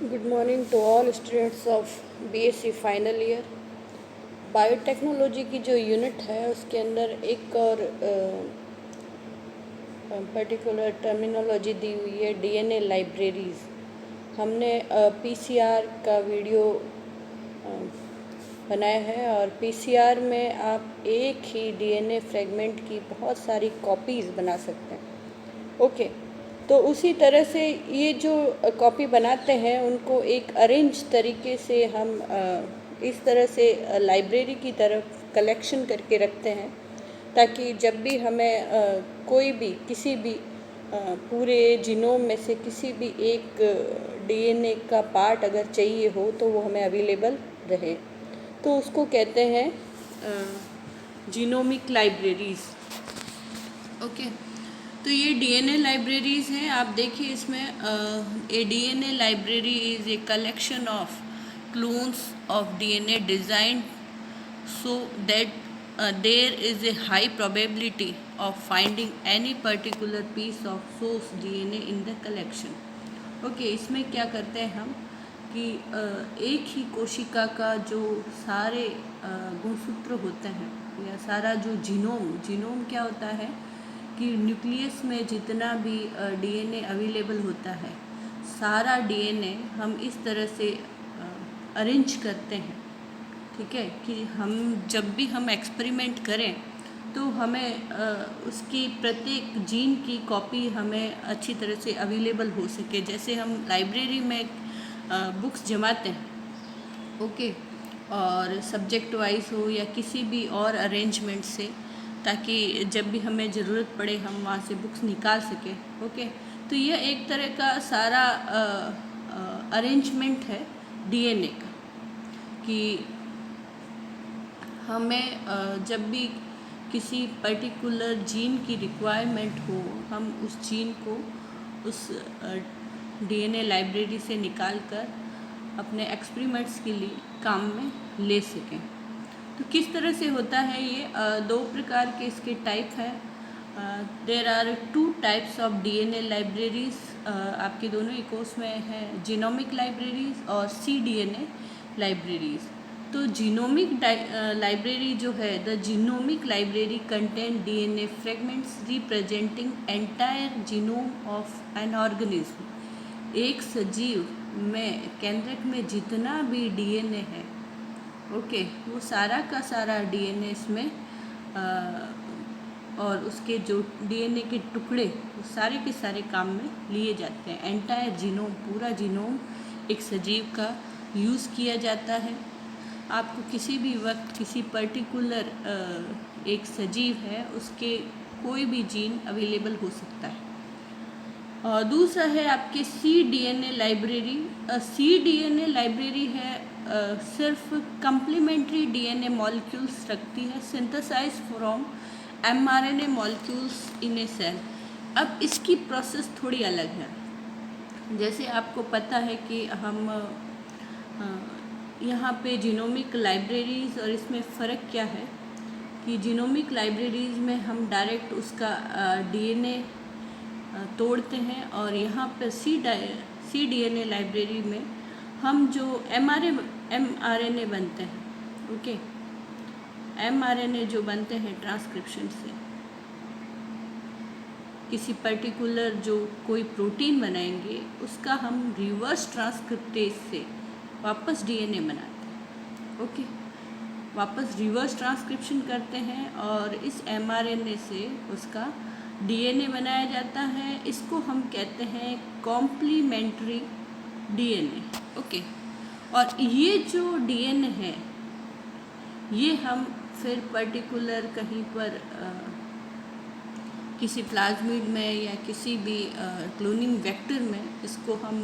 Good morning to all students of BSc final year. Biotechnology की जो unit है उसके अंदर एक और पर्टिकुलर टर्मिनोलॉजी दी हुई है, डीएनए लाइब्रेरीज़। हमने पीसीआर का वीडियो बनाया है और पीसीआर में आप एक ही डीएनए फ्रेगमेंट की बहुत सारी कॉपीज़ बना सकते हैं। ओके, तो उसी तरह से ये जो कॉपी बनाते हैं उनको एक अरेंज तरीके से हम इस तरह से लाइब्रेरी की तरफ कलेक्शन करके रखते हैं, ताकि जब भी हमें कोई भी किसी भी पूरे जीनोम में से किसी भी एक डीएनए का पार्ट अगर चाहिए हो तो वो हमें अवेलेबल रहे, तो उसको कहते हैं जीनोमिक लाइब्रेरीज़। ओके, तो ये डीएनए लाइब्रेरीज़ हैं। आप देखिए इसमें a DNA library is a collection of clones of DNA designed so that there is a high probability of finding any particular piece of source DNA in the collection. Okay, इसमें क्या करते हैं हम कि एक ही कोशिका का जो सारे गुणसूत्र होते हैं या सारा जो जीनोम क्या होता है कि न्यूक्लियस में जितना भी डीएनए अवेलेबल होता है, सारा डीएनए हम इस तरह से अरेंज करते हैं, ठीक है, कि हम जब भी हम एक्सपेरिमेंट करें तो हमें उसकी प्रत्येक जीन की कॉपी हमें अच्छी तरह से अवेलेबल हो सके। जैसे हम लाइब्रेरी में बुक्स जमाते हैं, ओके, और सब्जेक्ट वाइज हो या किसी भी और अरेंजमेंट से, ताकि जब भी हमें ज़रूरत पड़े हम वहाँ से बुक्स निकाल सकें। ओके, तो यह एक तरह का सारा अरेंजमेंट है डीएनए का, कि हमें जब भी किसी पर्टिकुलर जीन की रिक्वायरमेंट हो, हम उस जीन को उस डीएनए लाइब्रेरी से निकाल कर अपने एक्सपेरिमेंट्स के लिए काम में ले सकें। तो किस तरह से होता है ये? दो प्रकार के इसके टाइप हैं। There are 2 types of DNA libraries. आपके दोनों ही कोर्स में है, जीनोमिक लाइब्रेरीज़ और cDNA लाइब्रेरीज़। तो जीनोमिक लाइब्रेरी जो है, the genomic library contain DNA fragments representing entire genome of an organism. एक सजीव में केंद्रक में जितना भी डीएनए है, ओके, वो सारा का सारा डीएनए इसमें और उसके जो डीएनए के टुकड़े वो सारे के सारे काम में लिए जाते हैं। एंटायर जीनोम, पूरा जीनोम एक सजीव का यूज़ किया जाता है। आपको किसी भी वक्त किसी पर्टिकुलर एक सजीव है उसके कोई भी जीन अवेलेबल हो सकता है। और दूसरा है आपके cDNA लाइब्रेरी। cDNA लाइब्रेरी है सिर्फ कंप्लीमेंट्री डीएनए मॉलिक्यूल्स रखती है, synthesize from mRNA molecules in a cell. अब इसकी प्रोसेस थोड़ी अलग है। जैसे आपको पता है कि हम यहाँ पे जीनोमिक लाइब्रेरीज़ और इसमें फ़र्क क्या है कि जीनोमिक लाइब्रेरीज़ में हम डायरेक्ट उसका डीएनए तोड़ते हैं, और यहाँ पर cDNA लाइब्रेरी में हम जो mRNA बनते हैं, ओके, mRNA जो बनते हैं ट्रांसक्रिप्शन से, किसी पर्टिकुलर जो कोई प्रोटीन बनाएंगे उसका हम रिवर्स ट्रांसक्रिप्टेज से वापस डीएनए बनाते हैं। ओके, वापस रिवर्स ट्रांसक्रिप्शन करते हैं और इस mRNA से उसका डीएनए बनाया जाता है। इसको हम कहते हैं कॉम्प्लीमेंट्री डीएनए। ओके, और ये जो डीएनए है ये हम फिर पर्टिकुलर कहीं पर किसी प्लाज्मिड में या किसी भी क्लोनिंग वेक्टर में इसको हम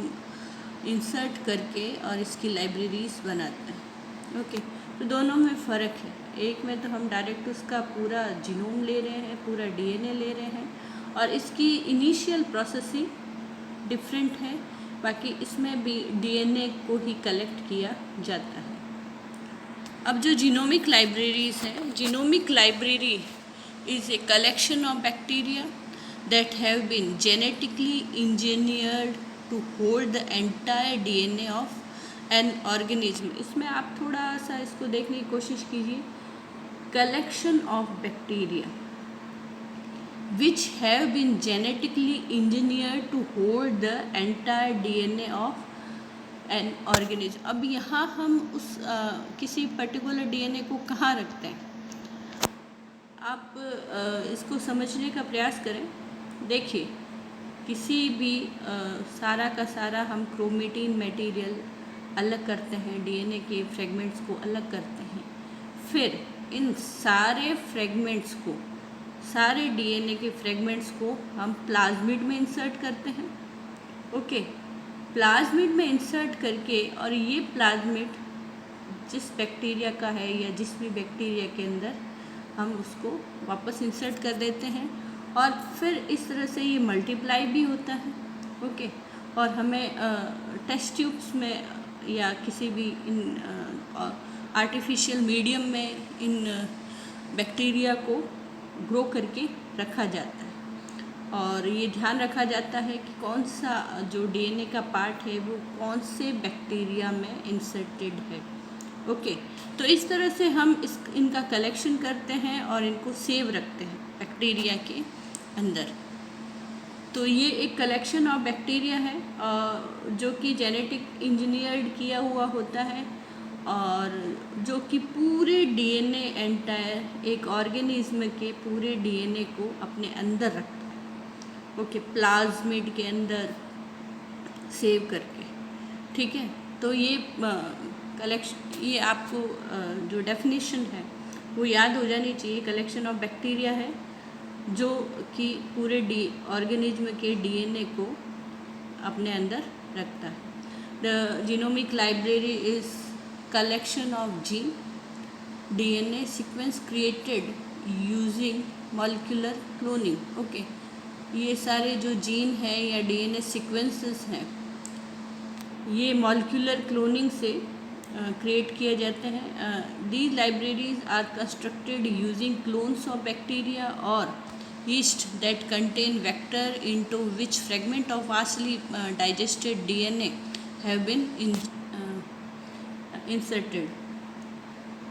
इंसर्ट करके और इसकी लाइब्रेरीज बनाते हैं। ओके, तो दोनों में फ़र्क है। एक में तो हम डायरेक्ट उसका पूरा जीनोम ले रहे हैं, पूरा डीएनए ले रहे हैं, और इसकी इनिशियल प्रोसेसिंग डिफरेंट है। बाकी इसमें भी डीएनए को ही कलेक्ट किया जाता है। अब जो जीनोमिक लाइब्रेरीज हैं, genomic library is a collection of bacteria that have been genetically engineered to hold the entire DNA of an organism. इसमें आप थोड़ा सा इसको देखने की कोशिश कीजिए। Collection of bacteria which have been genetically engineered to hold the entire DNA of an organism। अब यहाँ हम उस किसी पर्टिकुलर डीएनए को कहाँ रखते हैं, आप इसको समझने का प्रयास करें। देखिए, किसी भी सारा का सारा हम क्रोमेटिन मटेरियल अलग करते हैं, डीएनए के फ्रेगमेंट्स को अलग करते हैं, फिर इन सारे फ्रेगमेंट्स को, सारे डीएनए के फ्रेगमेंट्स को हम प्लाज्मिड में इंसर्ट करते हैं। ओके, प्लाज्मिड में इंसर्ट करके, और ये प्लाज्मिड जिस बैक्टीरिया का है या जिस भी बैक्टीरिया के अंदर, हम उसको वापस इंसर्ट कर देते हैं और फिर इस तरह से ये मल्टीप्लाई भी होता है। ओके, और हमें टेस्ट ट्यूब्स में या किसी भी इन आर्टिफिशियल मीडियम में इन बैक्टीरिया को ग्रो करके रखा जाता है, और ये ध्यान रखा जाता है कि कौन सा जो डीएनए का पार्ट है वो कौन से बैक्टीरिया में इंसर्टेड है। ओके, तो इस तरह से हम इनका कलेक्शन करते हैं और इनको सेव रखते हैं बैक्टीरिया के अंदर। तो ये एक कलेक्शन ऑफ बैक्टीरिया है जो कि जेनेटिक इंजीनियर्ड किया हुआ होता है, और जो कि पूरे डीएनए एंटायर एक ऑर्गेनिज्म के पूरे डीएनए को अपने अंदर रखता है। ओके, प्लाज्मिड के अंदर सेव करके। ठीक है, तो ये कलेक्शन, ये आपको जो डेफिनेशन है वो याद हो जानी चाहिए। कलेक्शन ऑफ बैक्टीरिया है जो कि पूरे ऑर्गेनिज्म के डीएनए को अपने अंदर रखता है। The genomic library is collection of gene DNA sequence created using molecular cloning। Okay, ये सारे जो जीन हैं या डीएनए सीक्वेंसेस हैं, ये मॉलिक्यूलर क्लोनिंग से क्रिएट किए जाते हैं। These libraries are constructed using clones of bacteria और yeast that contain vector into which fragment of partially digested DNA have been inserted.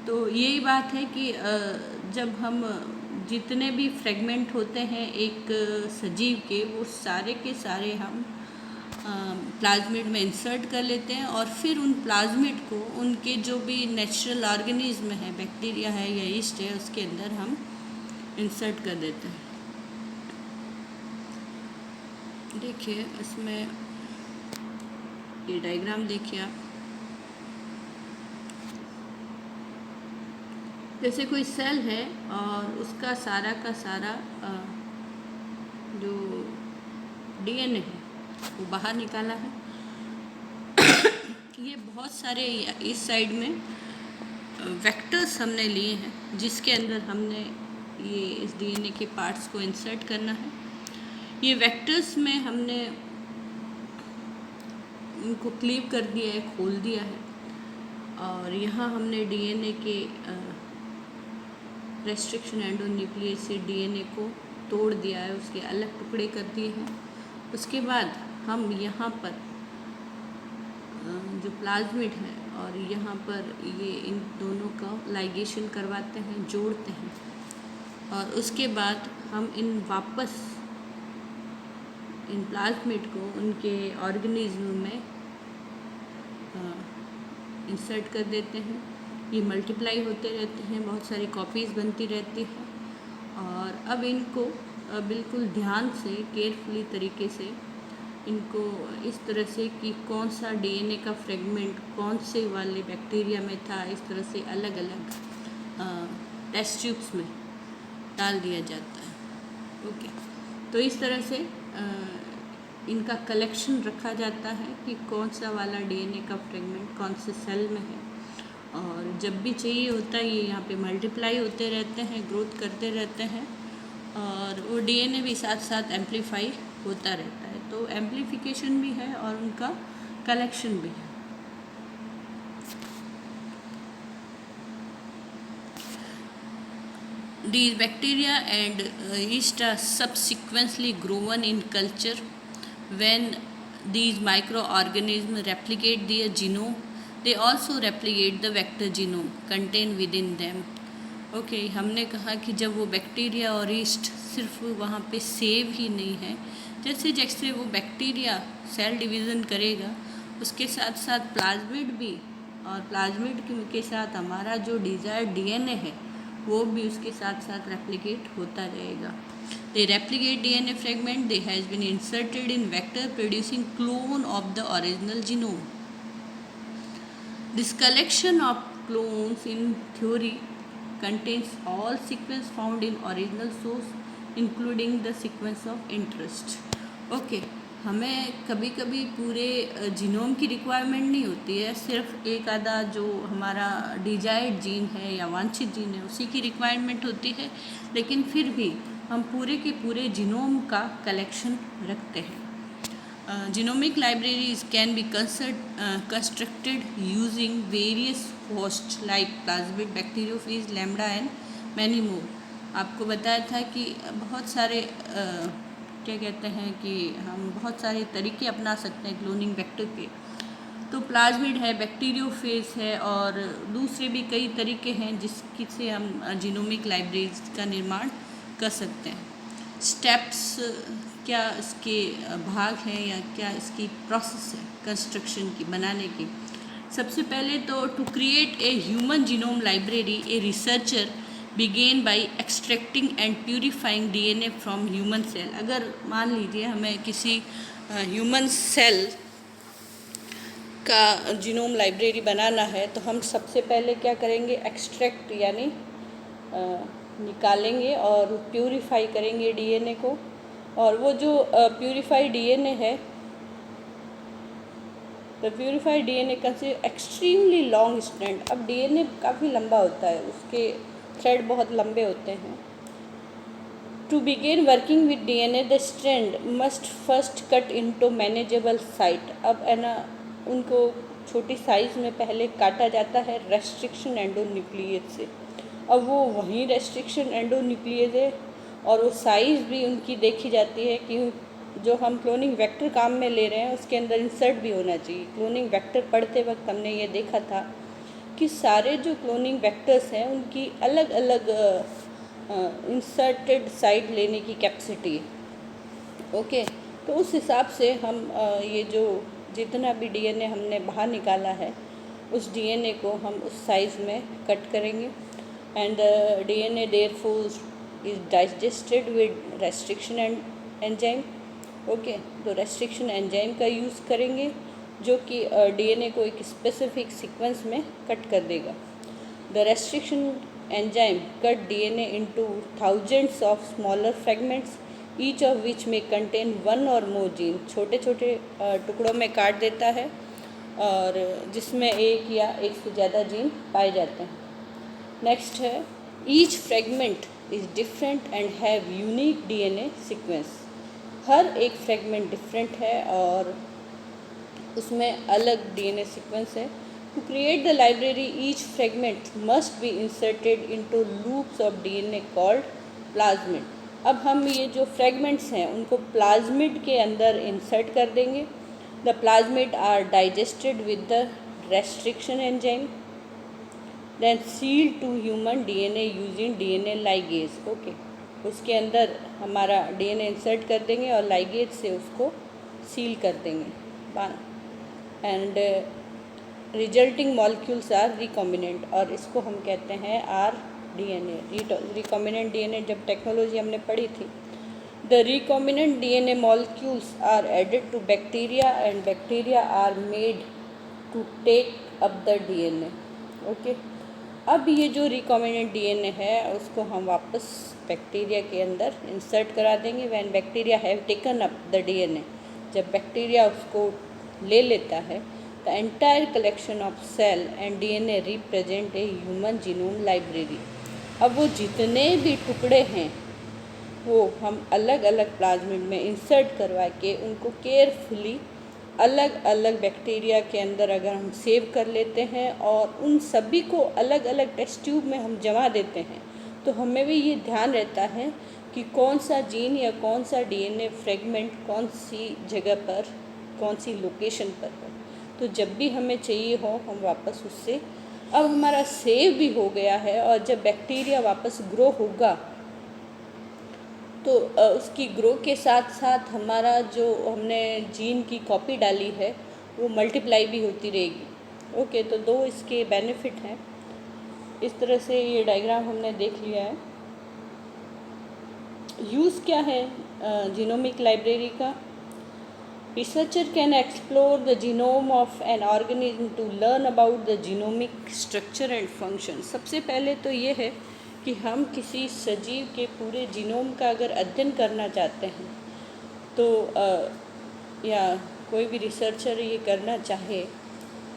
तो यही बात है कि जब हम जितने भी फ्रेगमेंट होते हैं एक सजीव के, वो सारे के सारे हम प्लाज्मिड में इंसर्ट कर लेते हैं, और फिर उन प्लाज्मिड को उनके जो भी नेचुरल ऑर्गेनिज्म है, बैक्टीरिया है या यीस्ट है, उसके अंदर हम इंसर्ट कर देते हैं। देखिए, इसमें ये डायग्राम देखिए आप। जैसे कोई सेल है और उसका सारा का सारा जो डीएनए है वो बाहर निकाला है। ये बहुत सारे इस साइड में वेक्टर्स हमने लिए हैं जिसके अंदर हमने ये इस डीएनए के पार्ट्स को इंसर्ट करना है। ये वेक्टर्स में हमने उनको क्लीव कर दिया है, खोल दिया है, और यहाँ हमने डीएनए के रेस्ट्रिक्शन एंडोन्यूक्लियस से डीएनए को तोड़ दिया है, उसके अलग टुकड़े कर दिए हैं। उसके बाद हम यहाँ पर जो प्लाज्मिड है और यहाँ पर ये इन दोनों का लाइगेशन करवाते हैं, जोड़ते हैं, और उसके बाद हम वापस इन प्लाज्मिड को उनके ऑर्गेनिज्म में इंसर्ट कर देते हैं। ये मल्टीप्लाई होते रहते हैं, बहुत सारी कॉपीज़ बनती रहती है, और अब इनको बिल्कुल ध्यान से, केयरफुली तरीके से इनको इस तरह से कि कौन सा डीएनए का फ्रेगमेंट कौन से वाले बैक्टीरिया में था, इस तरह से अलग अलग टेस्ट ट्यूब्स में डाल दिया जाता है। ओके, तो इस तरह से इनका कलेक्शन रखा जाता है कि कौन सा वाला डीएनए का फ्रेगमेंट कौन से सेल में है, और जब भी चाहिए होता है ये यहाँ पे मल्टीप्लाई होते रहते हैं, ग्रोथ करते रहते हैं, और वो डीएनए भी साथ साथ एम्पलीफाई होता रहता है। तो एम्पलीफिकेशन भी है और उनका कलेक्शन भी है। These bacteria and yeast are subsequently grown in culture when these microorganisms replicate their genome. They also replicate the vector genome contained within them. Okay हमने कहा कि जब वो बैक्टीरिया और ईस्ट सिर्फ वहाँ पे सेव ही नहीं है, जैसे जैसे वो बैक्टीरिया सेल डिवीज़न करेगा उसके साथ साथ प्लाज्मिड भी, और प्लाज्मिड के साथ हमारा जो डिज़ायर्ड डीएनए है वो भी उसके साथ साथ रेप्लिकेट होता रहेगा. They replicate DNA fragment. They has been inserted in vector producing clone of the original genome. This collection of clones in theory contains all sequence found in original source including the sequence of interest. Okay, हमें कभी कभी पूरे genome की requirement नहीं होती है, सिर्फ एक आधा जो हमारा डिजायर्ड जीन है या वांछित जीन है उसी की रिक्वायरमेंट होती है, लेकिन फिर भी हम पूरे के पूरे जीनोम का कलेक्शन रखते हैं. Genomic libraries can be constructed using various hosts like plasmid, bacteriophage, lambda and many more. आपको बताया था कि बहुत सारे क्या कहते हैं कि हम बहुत सारे तरीके अपना सकते हैं क्लोनिंग वेक्टर के. तो प्लाज्मिड है, बैक्टीरियोफेज है और दूसरे भी कई तरीके हैं जिससे हम जीनोमिक लाइब्रेरीज का निर्माण कर सकते हैं. स्टेप्स क्या इसके भाग हैं या क्या इसकी प्रोसेस है कंस्ट्रक्शन की, बनाने की. सबसे पहले तो to create a human genome library a researcher begin by extracting and purifying DNA from human cell. अगर मान लीजिए हमें किसी ह्यूमन सेल का जीनोम लाइब्रेरी बनाना है तो हम सबसे पहले क्या करेंगे, एक्सट्रैक्ट यानी निकालेंगे और प्यूरिफाई करेंगे डीएनए को. और वो जो प्यूरिफाइड डीएनए है, the purified DNA consist extremely long strand. अब डीएनए काफ़ी लंबा होता है, उसके थ्रेड बहुत लंबे होते हैं. To begin working with DNA the strand must first cut into manageable site. अब है ना, उनको छोटी साइज़ में पहले काटा जाता है रेस्ट्रिक्शन एंडोन्यूक्लियस से. अब वो वही रेस्ट्रिक्शन एंडोन्यूक्लियस है और वो साइज़ भी उनकी देखी जाती है कि जो हम क्लोनिंग वेक्टर काम में ले रहे हैं उसके अंदर इंसर्ट भी होना चाहिए. क्लोनिंग वेक्टर पढ़ते वक्त हमने ये देखा था कि सारे जो क्लोनिंग वेक्टर्स हैं उनकी अलग अलग इंसर्टेड साइड लेने की कैपेसिटी है. ओके, तो उस हिसाब से हम ये जो जितना भी डीएनए हमने बाहर निकाला है उस डीएनए को हम उस साइज़ में कट करेंगे. And DNA therefore is digested with restriction enzyme. Okay, तो रेस्ट्रिक्शन एंजाइम का यूज़ करेंगे जो कि डीएनए को एक स्पेसिफिक सीक्वेंस में कट कर देगा. The restriction enzyme cut DNA into thousands of smaller fragments each of which में कंटेन वन और मोर जीन. छोटे छोटे टुकड़ों में काट देता है और जिसमें एक या एक से ज़्यादा जीन पाए जाते हैं. नेक्स्ट है, each fragment is different and have unique DNA sequence. हर एक फ्रेगमेंट डिफरेंट है और उसमें अलग डीएनए सीक्वेंस है. To create the library each fragment must be inserted into loops of DNA called plasmid. अब हम ये जो फ्रेगमेंट्स हैं उनको प्लाज्मिड के अंदर इंसर्ट कर देंगे. The plasmid are digested with the restriction enzyme then seal to human DNA using DNA ligase. Okay, उसके अंदर हमारा डीएनए इंसर्ट कर देंगे और लाइगेज से उसको सील कर देंगे. And resulting molecules are recombinant और इसको हम कहते हैं RDNA, रिकॉम्बिनेंट डीएनए. जब टेक्नोलॉजी हमने पढ़ी थी, the recombinant DNA molecules are added to bacteria and bacteria are made to take up the DNA. Okay, अब ये जो रिकॉम्बिनेंट डीएनए है उसको हम वापस बैक्टीरिया के अंदर इंसर्ट करा देंगे. When bacteria have taken up the DNA, जब बैक्टीरिया उसको ले लेता है, the entire collection of cell and DNA represent a human genome library. अब वो जितने भी टुकड़े हैं वो हम अलग अलग प्लाज्मिड में इंसर्ट करवा के उनको केयरफुली अलग अलग बैक्टीरिया के अंदर अगर हम सेव कर लेते हैं और उन सभी को अलग अलग टेस्ट ट्यूब में हम जमा देते हैं तो हमें भी ये ध्यान रहता है कि कौन सा जीन या कौन सा डीएनए फ्रेगमेंट कौन सी जगह पर कौन सी लोकेशन पर है। तो जब भी हमें चाहिए हो हम वापस उससे, अब हमारा सेव भी हो गया है, और जब बैक्टीरिया वापस ग्रो होगा तो उसकी ग्रो के साथ साथ हमारा जो हमने जीन की कॉपी डाली है वो मल्टीप्लाई भी होती रहेगी। ओके, तो दो इसके बेनिफिट हैं। इस तरह से ये डायग्राम हमने देख लिया है। यूज़ क्या है जीनोमिक लाइब्रेरी का? Researcher can explore the genome of an organism to learn about the genomic structure and function। सबसे पहले तो ये है कि हम किसी सजीव के पूरे जीनोम का अगर अध्ययन करना चाहते हैं तो या कोई भी रिसर्चर ये करना चाहे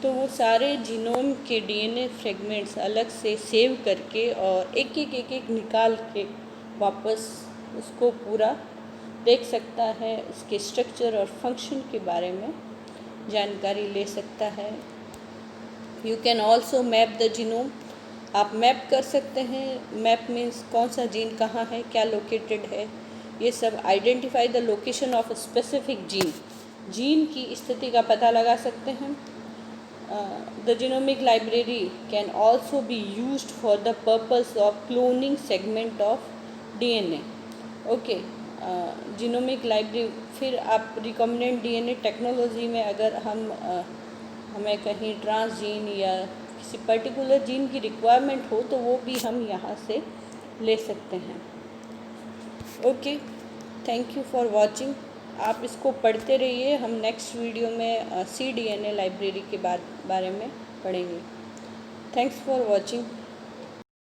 तो वो सारे जीनोम के डीएनए फ्रेगमेंट्स अलग से सेव करके और एक एक निकाल के वापस उसको पूरा देख सकता है, उसके स्ट्रक्चर और फंक्शन के बारे में जानकारी ले सकता है। You can also map the genome. आप मैप कर सकते हैं। मैप मीन्स कौन सा जीन कहाँ है, क्या लोकेटेड है, ये सब। Identify the location of a specific gene. Gene की स्थिति का पता लगा सकते हैं। The genomic library can also be used for the purpose of cloning segment of DNA. Okay, genomic library. फिर आप रिकॉम्बिनेंट डीएनए टेक्नोलॉजी में अगर हमें कहीं ट्रांसजीन या किसी पर्टिकुलर जीन की रिक्वायरमेंट हो तो वो भी हम यहाँ से ले सकते हैं। Okay, thank you for watching. आप इसको पढ़ते रहिए। हम नेक्स्ट वीडियो में cDNA लाइब्रेरी के बारे में पढ़ेंगे। Thanks for watching.